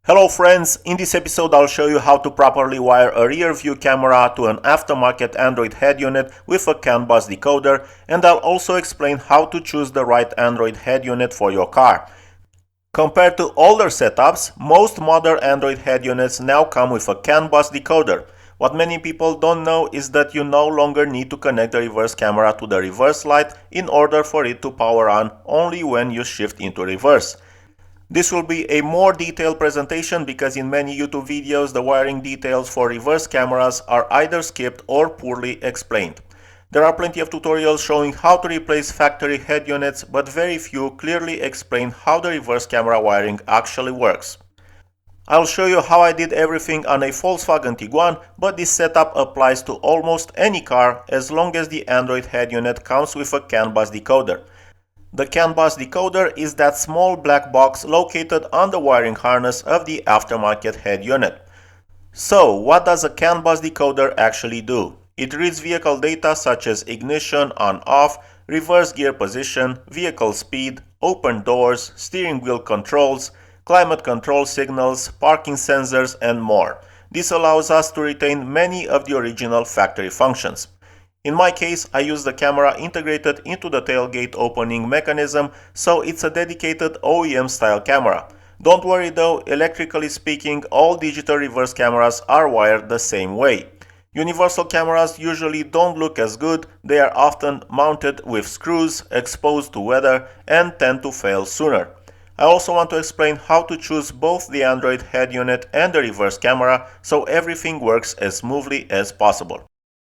Hello friends, in this episode I'll show you how to properly wire a rear view camera to an aftermarket Android head unit with a CANbus decoder, and I'll also explain how to choose the right Android head unit for your car. Compared to older setups, most modern Android head units now come with a CANbus decoder. What many people don't know is that you no longer need to connect the reverse camera to the reverse light in order for it to power on only when you shift into reverse. This will be a more detailed presentation because in many YouTube videos the wiring details for reverse cameras are either skipped or poorly explained. There are plenty of tutorials showing how to replace factory head units, but very few clearly explain how the reverse camera wiring actually works. I'll show you how I did everything on a Volkswagen Tiguan, but this setup applies to almost any car as long as the Android head unit comes with a CANbus decoder. The CANbus decoder is that small black box located on the wiring harness of the aftermarket head unit. So, what does a CANbus decoder actually do? It reads vehicle data such as ignition on-off, reverse gear position, vehicle speed, open doors, steering wheel controls, climate control signals, parking sensors, and more. This allows us to retain many of the original factory functions. In my case, I use the camera integrated into the tailgate opening mechanism, so it's a dedicated OEM style camera. Don't worry though, electrically speaking, all digital reverse cameras are wired the same way. Universal cameras usually don't look as good, they are often mounted with screws, exposed to weather, and tend to fail sooner. I also want to explain how to choose both the Android head unit and the reverse camera so everything works as smoothly as possible.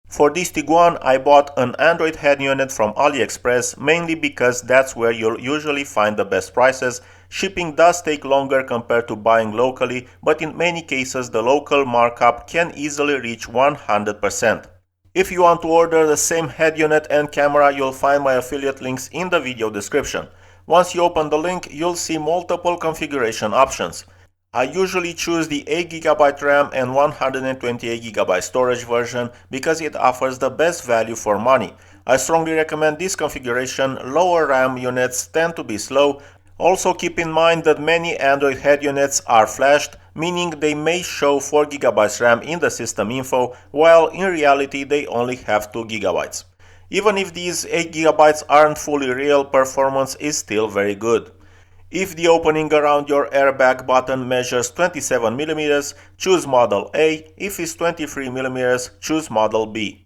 For this Tiguan, I bought an Android head unit from AliExpress mainly because that's where you'll usually find the best prices. Shipping does take longer compared to buying locally, but in many cases the local markup can easily reach 100%. If you want to order the same head unit and camera, you'll find my affiliate links in the video description. Once you open the link, you'll see multiple configuration options. I usually choose the 8GB RAM and 128GB storage version because it offers the best value for money. I strongly recommend this configuration. Lower RAM units tend to be slow. Also keep in mind that many Android head units are flashed, meaning they may show 4GB RAM in the system info, while in reality they only have 2GB. Even if these 8GB aren't fully real, performance is still very good. If the opening around your airbag button measures 27mm, choose model A. If it's 23mm, choose model B.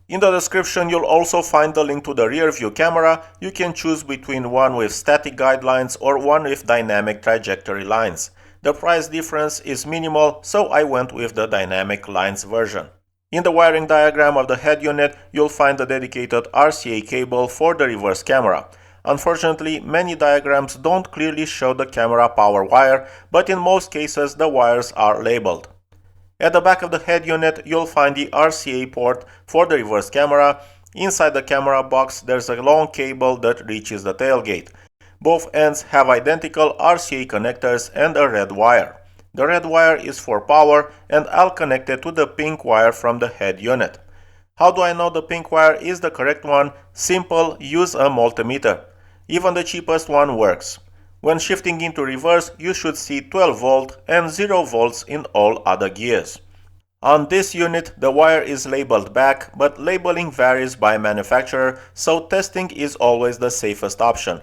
In the description you'll also find the link to the rear view camera. You can choose between one with static guidelines or one with dynamic trajectory lines. The price difference is minimal, so I went with the dynamic lines version. In the wiring diagram of the head unit, you'll find the dedicated RCA cable for the reverse camera. Unfortunately, many diagrams don't clearly show the camera power wire, but in most cases the wires are labeled. At the back of the head unit, you'll find the RCA port for the reverse camera. Inside the camera box, there's a long cable that reaches the tailgate. Both ends have identical RCA connectors and a red wire. The red wire is for power, and I'll connect it to the pink wire from the head unit. How do I know the pink wire is the correct one? Simple, use a multimeter. Even the cheapest one works. When shifting into reverse, you should see 12 volt and 0 volts in all other gears. On this unit, the wire is labeled back, but labeling varies by manufacturer, so testing is always the safest option.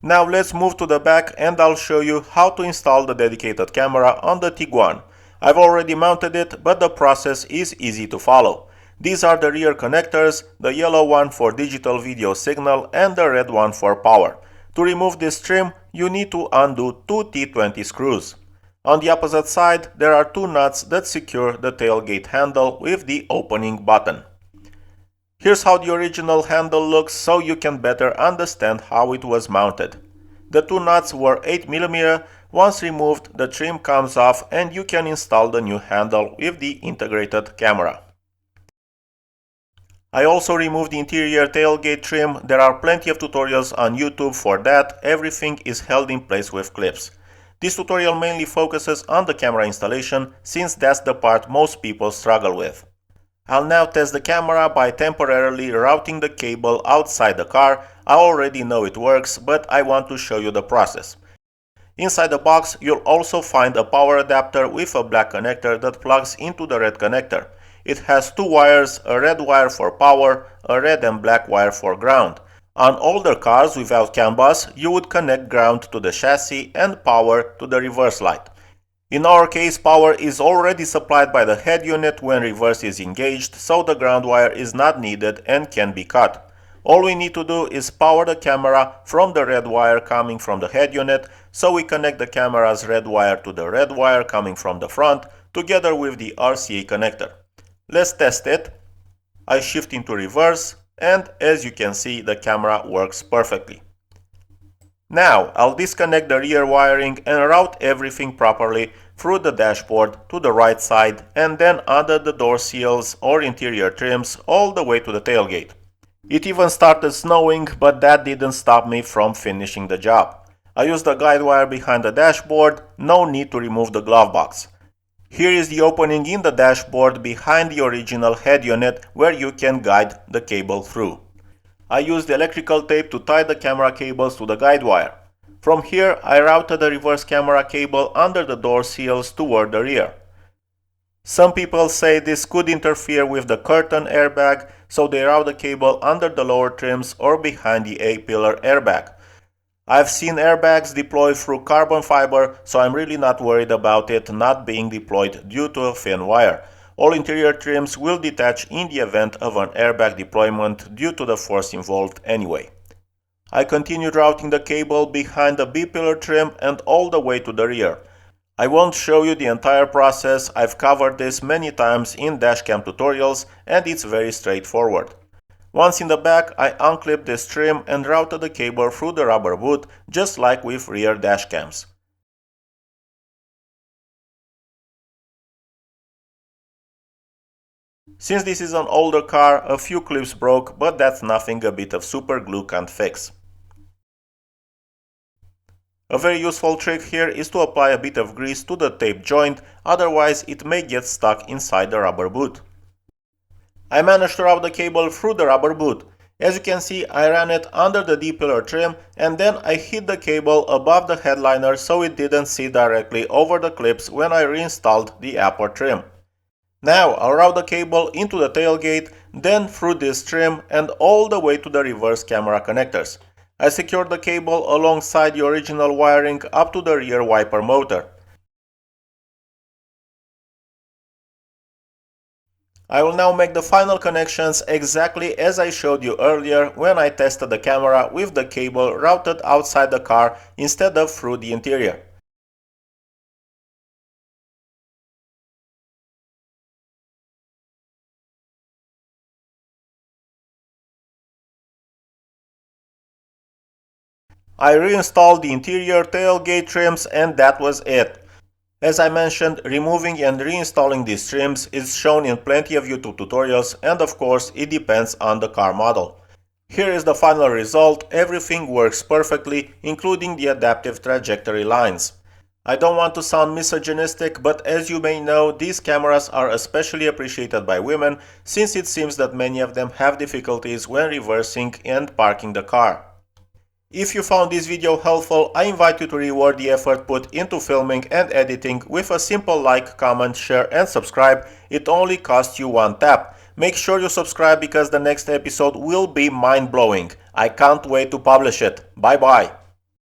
Now let's move to the back and I'll show you how to install the dedicated camera on the Tiguan. I've already mounted it, but the process is easy to follow. These are the rear connectors, the yellow one for digital video signal and the red one for power. To remove this trim, you need to undo two T20 screws. On the opposite side, there are two nuts that secure the tailgate handle with the opening button. Here's how the original handle looks so you can better understand how it was mounted. The two nuts were 8mm. Once removed, the trim comes off and you can install the new handle with the integrated camera. I also removed the interior tailgate trim. There are plenty of tutorials on YouTube for that. Everything is held in place with clips. This tutorial mainly focuses on the camera installation, since that's the part most people struggle with. I'll now test the camera by temporarily routing the cable outside the car. I already know it works, but I want to show you the process. Inside the box, you'll also find a power adapter with a black connector that plugs into the red connector. It has two wires, a red wire for power, a red and black wire for ground. On older cars without CANbus, you would connect ground to the chassis and power to the reverse light. In our case, power is already supplied by the head unit when reverse is engaged, so the ground wire is not needed and can be cut. All we need to do is power the camera from the red wire coming from the head unit, so we connect the camera's red wire to the red wire coming from the front, together with the RCA connector. Let's test it. I shift into reverse, and as you can see, the camera works perfectly. Now, I'll disconnect the rear wiring and route everything properly through the dashboard to the right side and then under the door seals or interior trims all the way to the tailgate. It even started snowing, but that didn't stop me from finishing the job. I used the guide wire behind the dashboard, no need to remove the glove box. Here is the opening in the dashboard behind the original head unit where you can guide the cable through. I used electrical tape to tie the camera cables to the guide wire. From here, I routed the reverse camera cable under the door seals toward the rear. Some people say this could interfere with the curtain airbag, so they route the cable under the lower trims or behind the A-pillar airbag. I've seen airbags deploy through carbon fiber, so I'm really not worried about it not being deployed due to a thin wire. All interior trims will detach in the event of an airbag deployment due to the force involved anyway. I continued routing the cable behind the B-pillar trim and all the way to the rear. I won't show you the entire process, I've covered this many times in dashcam tutorials and it's very straightforward. Once in the back, I unclipped this trim and routed the cable through the rubber boot, just like with rear dashcams. Since this is an older car, a few clips broke, but that's nothing a bit of super glue can't fix. A very useful trick here is to apply a bit of grease to the tape joint, otherwise it may get stuck inside the rubber boot. I managed to route the cable through the rubber boot. As you can see, I ran it under the D-pillar trim and then I hid the cable above the headliner so it didn't sit directly over the clips when I reinstalled the upper trim. Now I'll route the cable into the tailgate, then through this trim and all the way to the reverse camera connectors. I secured the cable alongside the original wiring up to the rear wiper motor. I will now make the final connections exactly as I showed you earlier when I tested the camera with the cable routed outside the car instead of through the interior. I reinstalled the interior tailgate trims and that was it. As I mentioned, removing and reinstalling these trims is shown in plenty of YouTube tutorials and of course it depends on the car model. Here is the final result, everything works perfectly, including the adaptive trajectory lines. I don't want to sound misogynistic, but as you may know, these cameras are especially appreciated by women since it seems that many of them have difficulties when reversing and parking the car. If you found this video helpful, I invite you to reward the effort put into filming and editing with a simple like, comment, share and subscribe. It only costs you one tap. Make sure you subscribe because the next episode will be mind-blowing. I can't wait to publish it. Bye bye.